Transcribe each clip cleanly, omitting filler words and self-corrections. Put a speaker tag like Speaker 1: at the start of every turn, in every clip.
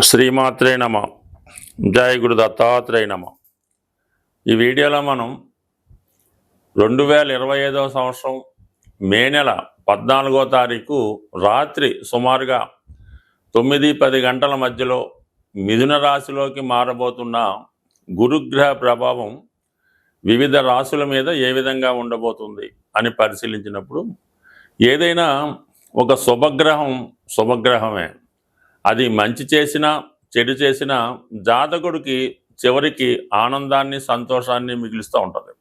Speaker 1: శ్రీమాత్రే నమ. జయ గురు దత్తాత్రేయ నమ. ఈ వీడియోలో మనం 2025వ సంవత్సరం మే నెల 14వ తారీఖు రాత్రి సుమారుగా 9-10 గంటల మధ్యలో మిథున రాశిలోకి మారబోతున్న గురుగ్రహ ప్రభావం వివిధ రాశుల మీద ఏ విధంగా ఉండబోతుంది అని పరిశీలించినప్పుడు ఏదైనా ఒక శుభగ్రహమే, అది మంచి చేసినా చెడు చేసినా జాతకుడికి చివరికి ఆనందాన్ని సంతోషాన్ని మిగులుస్తూ ఉంటుంది.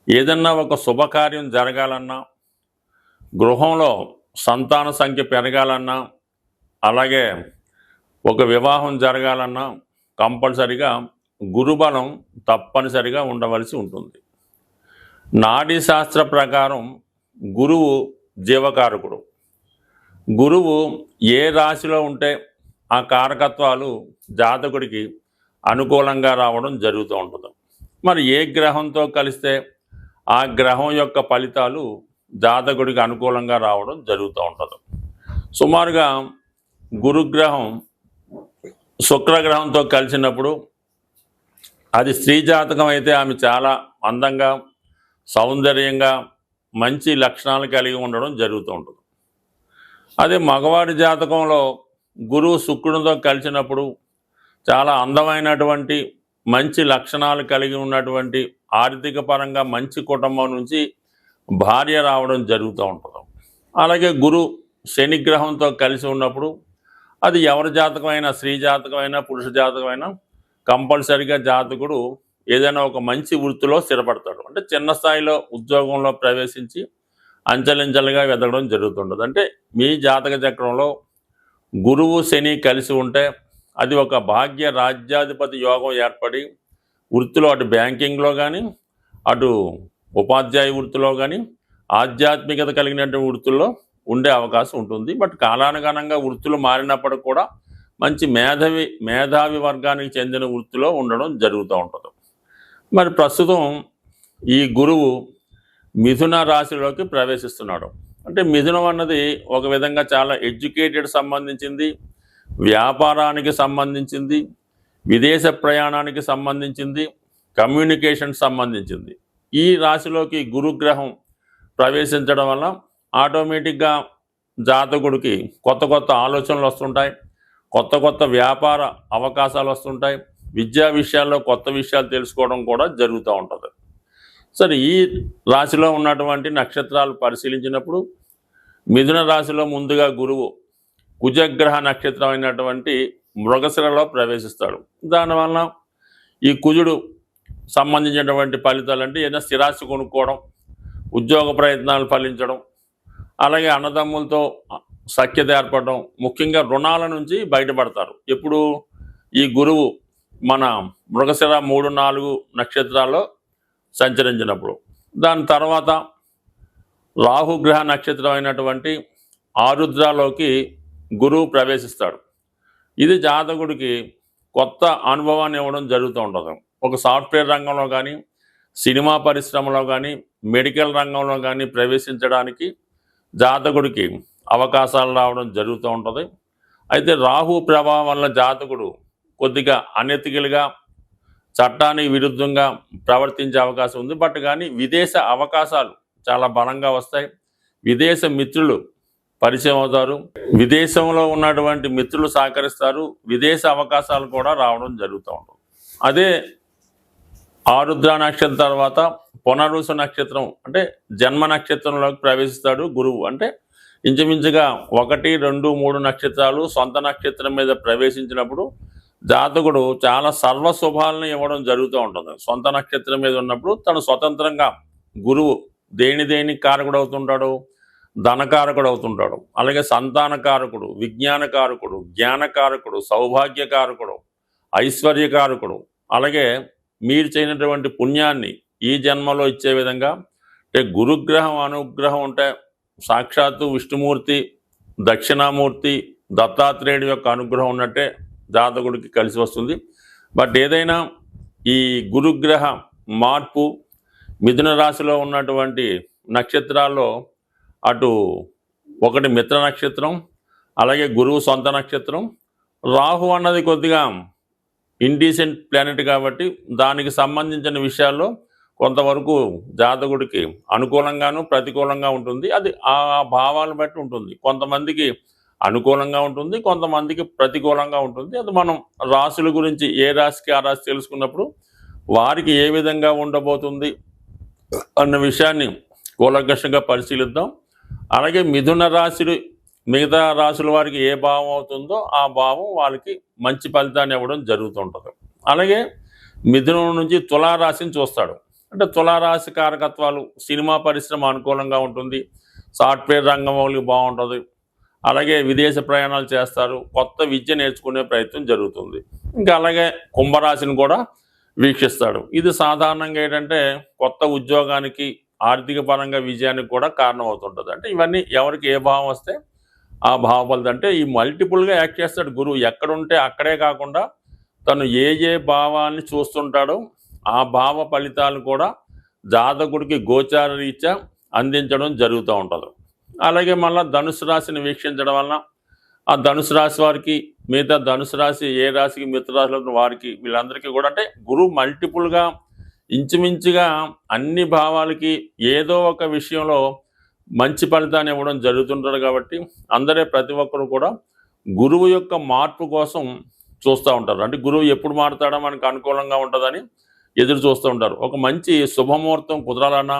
Speaker 1: ఏదన్నా ఒక శుభకార్యం జరగాలన్నా, గృహంలో సంతాన సంఖ్య పెరగాలన్నా, అలాగే ఒక వివాహం జరగాలన్నా కంపల్సరిగా గురుబలం తప్పనిసరిగా ఉండవలసి ఉంటుంది. నాడీ శాస్త్ర ప్రకారం గురువు జీవకారకుడు. గురువు ఏ రాశిలో ఉంటే ఆ కారకత్వాలు జాతకుడికి అనుకూలంగా రావడం జరుగుతూ ఉంటుంది. మరి ఏ గ్రహంతో కలిస్తే ఆ గ్రహం యొక్క ఫలితాలు జాతకుడికి అనుకూలంగా రావడం జరుగుతూ ఉంటుంది. సుమారుగా గురుగ్రహం శుక్రగ్రహంతో కలిసినప్పుడు అది స్త్రీ జాతకం అయితే ఆమె చాలా అందంగా, సౌందర్యంగా, మంచి లక్షణాలు కలిగి ఉండడం జరుగుతూ ఉంటుంది. అదే మగవాడి జాతకంలో గురువు శుక్రునితో కలిసినప్పుడు చాలా అందమైనటువంటి మంచి లక్షణాలు కలిగి ఉన్నటువంటి ఆర్థిక పరంగా మంచి కుటుంబం నుంచి భార్య రావడం జరుగుతూ ఉంటుంది. అలాగే గురు శనిగ్రహంతో కలిసి ఉన్నప్పుడు అది ఎవరి జాతకమైనా, స్త్రీ జాతకమైనా పురుష జాతకమైనా కంపల్సరిగా జాతకుడు ఏదైనా ఒక మంచి వృత్తిలో స్థిరపడతాడు. అంటే చిన్న స్థాయిలో ఉద్యోగంలో ప్రవేశించి అంచెలంచెలుగా ఎదగడం జరుగుతుంటుంది. అంటే మీ జాతక చక్రంలో గురువు శని కలిసి ఉంటే అది ఒక భాగ్య రాజ్యాధిపతి యోగం ఏర్పడి వృత్తిలో అటు బ్యాంకింగ్లో కానీ, అటు ఉపాధ్యాయ వృత్తిలో కానీ, ఆధ్యాత్మికత కలిగినటువంటి వృత్తుల్లో ఉండే అవకాశం ఉంటుంది. బట్ కాలానుగుణంగా వృత్తులు మారినప్పటికి కూడా మంచి మేధావి వర్గానికి చెందిన వృత్తిలో ఉండడం జరుగుతూ ఉంటుంది. మరి ప్రస్తుతం ఈ గురువు మిథున రాశిలోకి ప్రవేశిస్తున్నాడు. అంటే మిథునం అన్నది ఒక విధంగా చాలా ఎడ్యుకేటెడ్ సంబంధించింది, వ్యాపారానికి సంబంధించింది, విదేశ ప్రయాణానికి సంబంధించింది, కమ్యూనికేషన్ సంబంధించింది. ఈ రాశిలోకి గురుగ్రహం ప్రవేశించడం వల్ల ఆటోమేటిక్గా జాతకుడికి కొత్త కొత్త ఆలోచనలు వస్తుంటాయి, కొత్త కొత్త వ్యాపార అవకాశాలు వస్తుంటాయి, విద్యా విషయాల్లో కొత్త విషయాలు తెలుసుకోవడం కూడా జరుగుతూ ఉంటుంది. సరే, ఈ రాశిలో ఉన్నటువంటి నక్షత్రాలు పరిశీలించినప్పుడు మిథున రాశిలో ముందుగా గురువు కుజగ్రహ నక్షత్రం అయినటువంటి మృగశిరలో ప్రవేశిస్తాడు. దానివల్ల ఈ కుజుడు సంబంధించినటువంటి ఫలితాలు అంటే ఏదైనా స్థిరాస్తి కొనుక్కోవడం, ఉద్యోగ ప్రయత్నాలు ఫలించడం, అలాగే అన్నదమ్ములతో సఖ్యత ఏర్పడడం, ముఖ్యంగా రుణాల నుంచి బయటపడతారు. ఎప్పుడు ఈ గురువు మన మృగశిర 3-4 నక్షత్రాల్లో సంచరించినప్పుడు. దాని తర్వాత రాహుగ్రహ నక్షత్రం అయినటువంటి ఆరుద్రలోకి గురువు ప్రవేశిస్తాడు. ఇది జాతకుడికి కొత్త అనుభవాన్ని ఇవ్వడం జరుగుతూ ఉంటుంది. ఒక సాఫ్ట్వేర్ రంగంలో కానీ, సినిమా పరిశ్రమలో కానీ, మెడికల్ రంగంలో కానీ ప్రవేశించడానికి జాతకుడికి అవకాశాలు రావడం జరుగుతూ ఉంటుంది. అయితే రాహు ప్రభావం వల్ల జాతకుడు కొద్దిగా అనెతికల్గా, చట్టానికి విరుద్ధంగా ప్రవర్తించే అవకాశం ఉంది. బట్ కానీ విదేశ అవకాశాలు చాలా బలంగా వస్తాయి. విదేశ మిత్రులు పరిచయం అవుతారు, విదేశంలో ఉన్నటువంటి మిత్రులు సహకరిస్తారు, విదేశ అవకాశాలు కూడా రావడం జరుగుతూ ఉంటుంది. అదే ఆరుద్ర నక్షత్రం తర్వాత పునరుసు నక్షత్రం అంటే జన్మ నక్షత్రంలోకి ప్రవేశిస్తాడు గురువు. అంటే ఇంచుమించుగా 1, 2, 3 నక్షత్రాలు సొంత నక్షత్రం మీద ప్రవేశించినప్పుడు జాతకుడు చాలా సర్వశుభాలను ఇవ్వడం జరుగుతూ ఉంటుంది. సొంత నక్షత్రం మీద ఉన్నప్పుడు తను స్వతంత్రంగా గురువు దేనికి కారకుడు అవుతుంటాడు, ధనకారకుడు అవుతుంటాడు, అలాగే సంతానకారకుడు, విజ్ఞానకారకుడు, జ్ఞానకారకుడు, సౌభాగ్యకారకుడు, ఐశ్వర్యకారకుడు, అలాగే మీరు చేయనటువంటి పుణ్యాన్ని ఈ జన్మలో ఇచ్చే విధంగా. అంటే గురుగ్రహం అనుగ్రహం అంటే సాక్షాత్తు విష్ణుమూర్తి, దక్షిణామూర్తి, దత్తాత్రేయుడి యొక్క అనుగ్రహం ఉన్నట్టే జాతకుడికి కలిసి వస్తుంది. బట్ ఏదైనా ఈ గురుగ్రహ మార్పు మిథున రాశిలో ఉన్నటువంటి నక్షత్రాల్లో అటు ఒకటి మిత్ర నక్షత్రం, అలాగే గురువు సొంత నక్షత్రం, రాహు అన్నది కొద్దిగా ఇండీసెంట్ ప్లానెట్ కాబట్టి దానికి సంబంధించిన విషయాల్లో కొంతవరకు జాతకుడికి అనుకూలంగాను ప్రతికూలంగా ఉంటుంది. అది ఆ భావాలను బట్టి ఉంటుంది. కొంతమందికి అనుకూలంగా ఉంటుంది, కొంతమందికి ప్రతికూలంగా ఉంటుంది. అది మనం రాశుల గురించి ఏ రాశికి ఆ రాశి తెలుసుకున్నప్పుడు వారికి ఏ విధంగా ఉండబోతుంది అన్న విషయాన్ని కూలంకషంగా పరిశీలిద్దాం. అలాగే మిథున రాశి మిగతా రాశుల వారికి ఏ భావం అవుతుందో ఆ భావం వాళ్ళకి మంచి ఫలితాన్ని ఇవ్వడం జరుగుతుంటుంది. అలాగే మిథునం నుంచి తులారాశిని చూస్తాడు. అంటే తులారాశి కారకత్వాలు సినిమా పరిశ్రమ అనుకూలంగా ఉంటుంది, సాఫ్ట్వేర్ రంగం వాళ్ళకి బాగుంటుంది, అలాగే విదేశ ప్రయాణాలు చేస్తారు, కొత్త విద్య నేర్చుకునే ప్రయత్నం జరుగుతుంది. ఇంకా అలాగే కుంభరాశిని కూడా వీక్షిస్తాడు. ఇది సాధారణంగా ఏంటంటే కొత్త ఉద్యోగానికి ఆర్థిక పరంగా విజయానికి కూడా కారణం అవుతుంటుంది. అంటే ఇవన్నీ ఎవరికి ఏ భావం వస్తే ఆ భావ ఫలితం. అంటే ఈ మల్టిపుల్గా యాక్ట్ చేస్తాడు గురువు. ఎక్కడుంటే అక్కడే కాకుండా తను ఏ భావాన్ని చూస్తుంటాడో ఆ భావ ఫలితాలు కూడా జాతకుడికి గోచార రీత్యా అందించడం జరుగుతూ ఉంటుంది. అలాగే మళ్ళీ ధనుసు రాశిని వీక్షించడం వలన ఆ ధనుసు రాశి వారికి మిగతా ధనుసు రాశి ఏ రాశికి మిగతా రాశిలో వారికి వీళ్ళందరికీ కూడా అంటే గురువు మల్టిపుల్గా ఇంచుమించుగా అన్ని భావాలకి ఏదో ఒక విషయంలో మంచి ఫలితాన్ని ఇవ్వడం జరుగుతుంటారు. కాబట్టి అందరే ప్రతి ఒక్కరు కూడా గురువు యొక్క మార్పు కోసం చూస్తూ ఉంటారు. అంటే గురువు ఎప్పుడు మారుతాడో మనకు అనుకూలంగా ఉంటుందని ఎదురు చూస్తూ ఉంటారు. ఒక మంచి శుభముహూర్తం కుదరాలన్నా,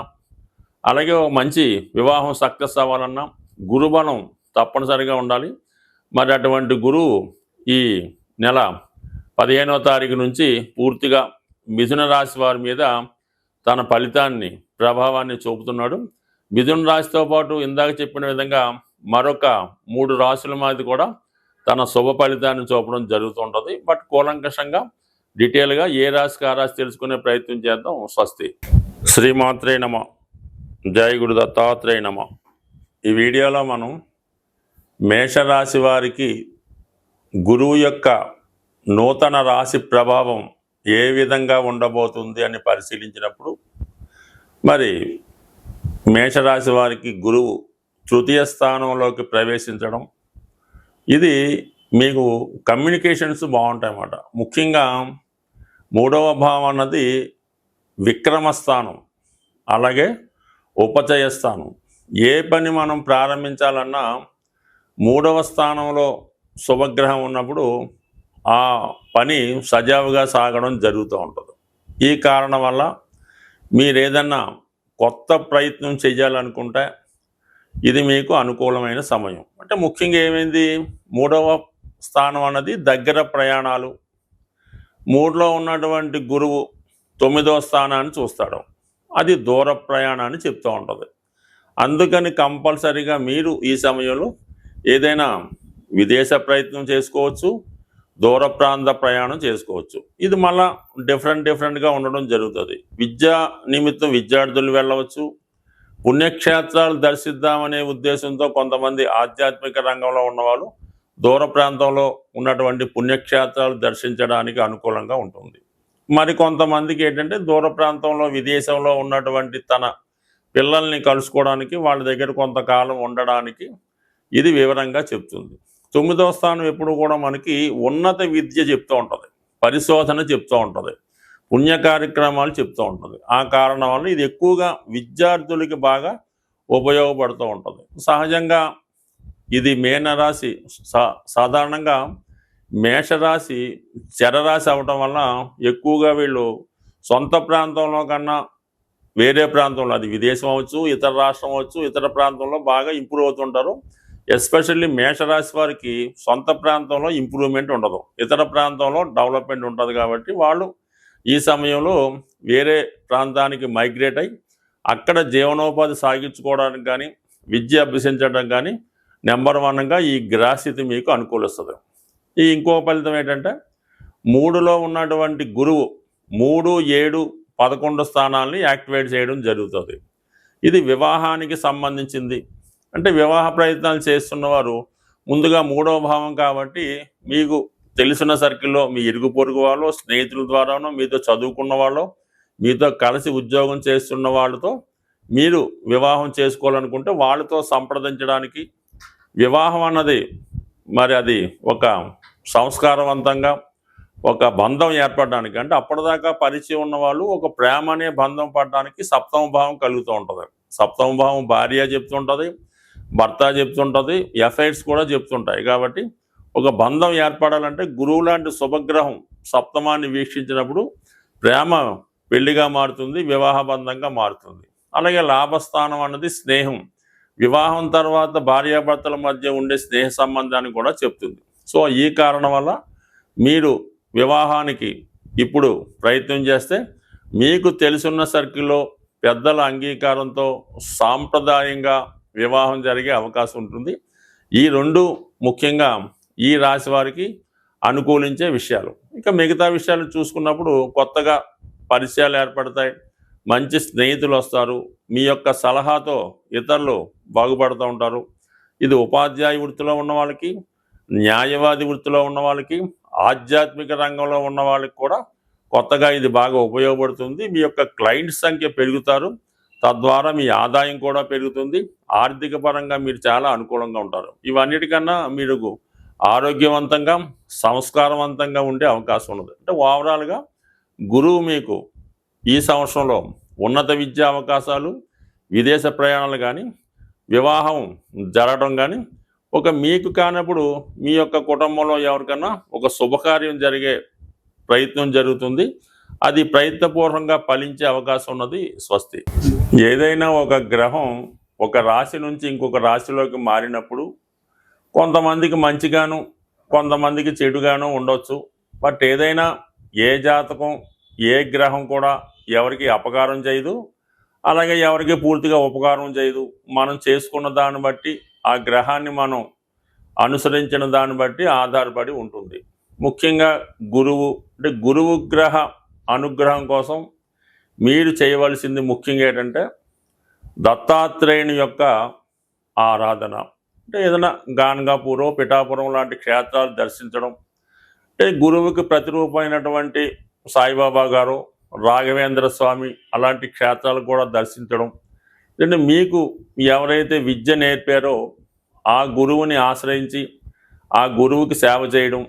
Speaker 1: అలాగే ఒక మంచి వివాహం సక్సెస్ అవ్వాలన్నా గురుబలం తప్పనిసరిగా ఉండాలి. మరి అటువంటి గురువు ఈ నెల 15వ తారీఖు నుంచి పూర్తిగా మిథున రాశి వారి మీద తన ఫలితాన్ని ప్రభావాన్ని చూపుతున్నాడు. మిథున రాశితో పాటు ఇందాక చెప్పిన విధంగా మరొక 3 రాశుల మీద కూడా తన శుభ ఫలితాన్ని చూపడం జరుగుతుంటుంది. బట్ కూలంకషంగా డీటెయిల్గా ఏ రాశికి ఆ రాశి తెలుసుకునే ప్రయత్నం చేద్దాం. స్వస్తి. శ్రీమాత్రే నమః. జై గురు దత్తాత్రేయ నమః. ఈ వీడియోలో మనం మేషరాశి వారికి గురువు యొక్క నూతన రాశి ప్రభావం ఏ విధంగా ఉండబోతుంది అని పరిశీలించినప్పుడు మరి మేషరాశి వారికి గురువు తృతీయ స్థానంలోకి ప్రవేశించడం, ఇది మీకు కమ్యూనికేషన్స్ బాగుంటాయన్నమాట. ముఖ్యంగా 3వ భావం అన్నది విక్రమస్థానం, అలాగే ఉపచయస్థానం. ఏ పని మనం ప్రారంభించాలన్నా 3వ స్థానంలో శుభగ్రహం ఉన్నప్పుడు ఆ పని సజావుగా సాగడం జరుగుతూ ఉంటుంది. ఈ కారణం వల్ల మీరు ఏదన్నా కొత్త ప్రయత్నం చేయాలనుకుంటే ఇది మీకు అనుకూలమైన సమయం. అంటే ముఖ్యంగా ఏమైంది, 3వ స్థానం అన్నది దగ్గర ప్రయాణాలు. 3లో ఉన్నటువంటి గురువు 9వ స్థానాన్ని చూస్తాడు, అది దూర ప్రయాణాన్ని చెప్తూ ఉంటుంది. అందుకని కంపల్సరీగా మీరు ఈ సమయంలో ఏదైనా విదేశ ప్రయత్నం చేసుకోవచ్చు, దూర ప్రాంత ప్రయాణం చేసుకోవచ్చు. ఇది మళ్ళా డిఫరెంట్గా ఉండడం జరుగుతుంది. విద్యా నిమిత్తం విద్యార్థులు వెళ్ళవచ్చు, పుణ్యక్షేత్రాలు దర్శిద్దామనే ఉద్దేశంతో కొంతమంది ఆధ్యాత్మిక రంగంలో ఉన్నవాళ్ళు దూర ప్రాంతంలో ఉన్నటువంటి పుణ్యక్షేత్రాలు దర్శించడానికి అనుకూలంగా ఉంటుంది. మరి కొంతమందికి ఏంటంటే దూర ప్రాంతంలో విదేశంలో ఉన్నటువంటి తన పిల్లల్ని కలుసుకోవడానికి వాళ్ళ దగ్గర కొంతకాలం ఉండడానికి ఇది వివరంగా చెప్తుంది. 9వ స్థానం ఎప్పుడు కూడా మనకి ఉన్నత విద్య చెప్తూ ఉంటుంది, పరిశోధన చెప్తూ ఉంటుంది, పుణ్య కార్యక్రమాలు చెప్తూ ఉంటుంది. ఆ కారణం వల్ల ఇది ఎక్కువగా విద్యార్థులకి బాగా ఉపయోగపడుతూ ఉంటుంది. సహజంగా ఇది మీనరాశి, సాధారణంగా మేషరాశి చరరాశి అవటం వల్ల ఎక్కువగా వీళ్ళు సొంత ప్రాంతంలో కన్నా వేరే ప్రాంతంలో, అది విదేశం అవ్వచ్చు, ఇతర రాష్ట్రం అవ్వచ్చు, ఇతర ప్రాంతంలో బాగా ఇంప్రూవ్ అవుతుంటారు. ఎస్పెషల్లీ మేషరాశి వారికి సొంత ప్రాంతంలో ఇంప్రూవ్మెంట్ ఉండదు, ఇతర ప్రాంతంలో డెవలప్మెంట్ ఉంటుంది. కాబట్టి వాళ్ళు ఈ సమయంలో వేరే ప్రాంతానికి మైగ్రేట్ అయ్యి అక్కడ జీవనోపాధి సాగించుకోవడానికి కానీ విద్య అభ్యసించడం కానీ నెంబర్ 1గా ఈ గ్రహస్థితి మీకు అనుకూలిస్తుంది. ఈ ఇంకో ఫలితం ఏంటంటే 3లో ఉన్నటువంటి గురువు 3, 7, 11 స్థానాల్ని యాక్టివేట్ చేయడం జరుగుతుంది. ఇది వివాహానికి సంబంధించింది. అంటే వివాహ ప్రయత్నాలు చేస్తున్నవారు ముందుగా 3వ భావం కాబట్టి మీకు తెలిసిన సర్కిల్లో మీ ఇరుగు పొరుగు వాళ్ళు, స్నేహితుల ద్వారానో, మీతో చదువుకున్న వాళ్ళు, మీతో కలిసి ఉద్యోగం చేస్తున్న వాళ్ళతో మీరు వివాహం చేసుకోవాలనుకుంటే వాళ్ళతో సంప్రదించడానికి, వివాహం అన్నది మరి అది ఒక సంస్కారవంతంగా ఒక బంధం ఏర్పడడానికి, అంటే అప్పటిదాకా పరిచయం ఉన్న వాళ్ళు ఒక ప్రేమ అనే బంధం పడడానికి సప్తమ భావం కలుగుతూ ఉంటుంది. సప్తమ భావం భార్య చెప్తుంటుంది, భర్త చెప్తుంటుంది, ఎఫైర్స్ కూడా చెప్తుంటాయి. కాబట్టి ఒక బంధం ఏర్పడాలంటే గురువు లాంటి శుభగ్రహం సప్తమాన్ని వీక్షించినప్పుడు ప్రేమ పెళ్లిగా మారుతుంది, వివాహ బంధంగా మారుతుంది. అలాగే లాభస్థానం అన్నది స్నేహం, వివాహం తర్వాత భార్యాభర్తల మధ్య ఉండే స్నేహ సంబంధాన్ని కూడా చెప్తుంది. సో ఈ కారణం వల్ల మీరు వివాహానికి ఇప్పుడు ప్రయత్నం చేస్తే మీకు తెలుసున్న సర్కిల్లో పెద్దల అంగీకారంతో సాంప్రదాయంగా వివాహం జరిగే అవకాశం ఉంటుంది. ఈ రెండు ముఖ్యంగా ఈ రాశి వారికి అనుకూలించే విషయాలు. ఇక మిగతా విషయాలు చూసుకున్నప్పుడు కొత్తగా పరిచయాలు ఏర్పడతాయి, మంచి స్నేహితులు వస్తారు, మీ యొక్క సలహాతో ఇతరులు బాగుపడుతూ ఉంటారు. ఇది ఉపాధ్యాయ వృత్తిలో ఉన్న వాళ్ళకి, న్యాయవాది వృత్తిలో ఉన్న వాళ్ళకి, ఆధ్యాత్మిక రంగంలో ఉన్న వాళ్ళకి కూడా కొత్తగా ఇది బాగా ఉపయోగపడుతుంది. మీ యొక్క క్లయింట్స్ సంఖ్య పెరుగుతారు, తద్వారా మీ ఆదాయం కూడా పెరుగుతుంది. ఆర్థిక పరంగా మీరు చాలా అనుకూలంగా ఉంటారు. ఇవన్నిటికన్నా మీరు ఆరోగ్యవంతంగా సంస్కారవంతంగా ఉండే అవకాశం ఉన్నది. అంటే ఓవరాల్గా గురువు మీకు ఈ సంవత్సరంలో ఉన్నత విద్యా అవకాశాలు, విదేశ ప్రయాణాలు కానీ, వివాహం జరగడం కానీ, ఒక మీకు కానప్పుడు మీ యొక్క కుటుంబంలో ఎవరికన్నా ఒక శుభకార్యం జరిగే ప్రయత్నం జరుగుతుంది. అది ప్రయత్నపూర్వకంగా ఫలించే అవకాశం ఉన్నది. స్వస్తి. ఏదైనా ఒక గ్రహం ఒక రాశి నుంచి ఇంకొక రాశిలోకి మారినప్పుడు కొంతమందికి మంచిగాను, కొంతమందికి చెడుగాను ఉండొచ్చు. బట్ ఏదైనా ఏ జాతకం ఏ గ్రహం కూడా ఎవరికి అపకారం చేయదు, అలాగే ఎవరికి పూర్తిగా ఉపకారం చేయదు. మనం చేసుకున్న దాన్ని బట్టి, ఆ గ్రహాన్ని మనం అనుసరించిన దాన్ని బట్టి ఆధారపడి ఉంటుంది. ముఖ్యంగా గురువు, అంటే గురువు గ్రహ అనుగ్రహం కోసం మీరు చేయవలసింది ముఖ్యంగా ఏంటంటే దత్తాత్రేయుని యొక్క ఆరాధన. అంటే ఏదైనా గాన్గాపూరో పిఠాపురం లాంటి క్షేత్రాలు దర్శించడం, అంటే గురువుకి ప్రతిరూపమైనటువంటి సాయిబాబా గారు, రాఘవేంద్ర స్వామి అలాంటి క్షేత్రాలు కూడా దర్శించడం. అంటే మీకు ఎవరైతే విద్య నేర్పారో ఆ గురువుని ఆశ్రయించి ఆ గురువుకి సేవ చేయడం,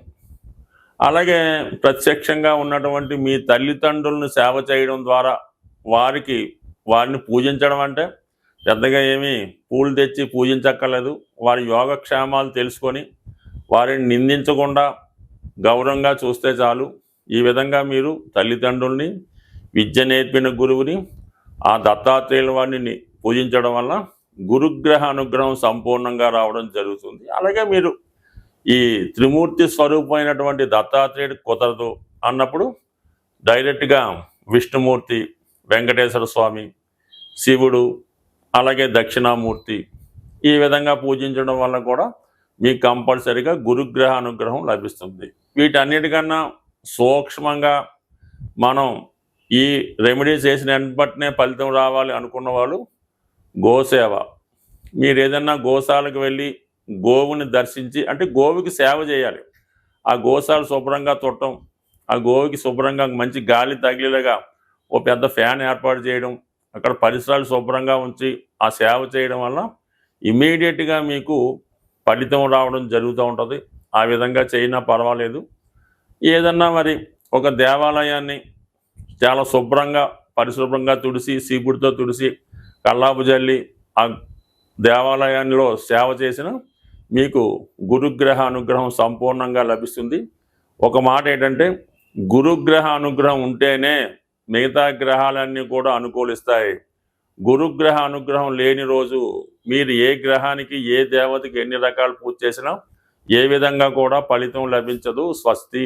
Speaker 1: అలాగే ప్రత్యక్షంగా ఉన్నటువంటి మీ తల్లిదండ్రులను సేవ చేయడం ద్వారా వారిని పూజించడం. అంటే పెద్దగా ఏమీ పూలు తెచ్చి పూజించక్కర్లేదు, వారి యోగక్షేమాలు తెలుసుకొని వారిని నిందించకుండా గౌరవంగా చూస్తే చాలు. ఈ విధంగా మీరు తల్లిదండ్రుల్ని, విద్య నేర్పిన గురువుని, ఆ దత్తాత్రేయుల వారిని పూజించడం వల్ల గురుగ్రహ అనుగ్రహం సంపూర్ణంగా రావడం జరుగుతుంది. అలాగే మీరు ఈ త్రిమూర్తి స్వరూపమైనటువంటి దత్తాత్రేయుడు కుదరదు అన్నప్పుడు డైరెక్ట్గా విష్ణుమూర్తి, వెంకటేశ్వర స్వామి, శివుడు, అలాగే దక్షిణామూర్తి ఈ విధంగా పూజించడం వల్ల కూడా మీకు కంపల్సరీగా గురుగ్రహ అనుగ్రహం లభిస్తుంది. వీటన్నిటికన్నా సూక్ష్మంగా మనం ఈ రెమెడీస్ చేసిన వెంటనే ఫలితం రావాలి అనుకున్న వాళ్ళు గోసేవ. మీరు ఏదన్నా గోశాలకు వెళ్ళి గోవుని దర్శించి, అంటే గోవుకి సేవ చేయాలి. ఆ గోశాల శుభ్రంగా తుట్టడం, ఆ గోవుకి శుభ్రంగా మంచి గాలి తగిలేలాగా ఓ పెద్ద ఫ్యాన్ ఏర్పాటు చేయడం, అక్కడ పరిసరాలు శుభ్రంగా ఉంచి ఆ సేవ చేయడం వల్ల ఇమీడియట్గా మీకు ఫలితం రావడం జరుగుతూ ఉంటుంది. ఆ విధంగా చేయినా పర్వాలేదు. ఏదన్నా మరి ఒక దేవాలయాన్ని చాలా శుభ్రంగా పరిశుభ్రంగా తుడిసి, సీపుడితో తుడిసి, కల్లాపు జల్లి ఆ దేవాలయంలో సేవ చేసిన మీకు గురుగ్రహ అనుగ్రహం సంపూర్ణంగా లభిస్తుంది. ఒక మాట ఏంటంటే గురుగ్రహ అనుగ్రహం ఉంటేనే మిగతా గ్రహాలన్నీ కూడా అనుకూలిస్తాయి. గురుగ్రహ అనుగ్రహం లేని రోజు మీరు ఏ గ్రహానికి ఏ దేవతకి ఎన్ని రకాలు పూజ చేసినా ఏ విధంగా కూడా ఫలితం లభించదు. స్వస్తి.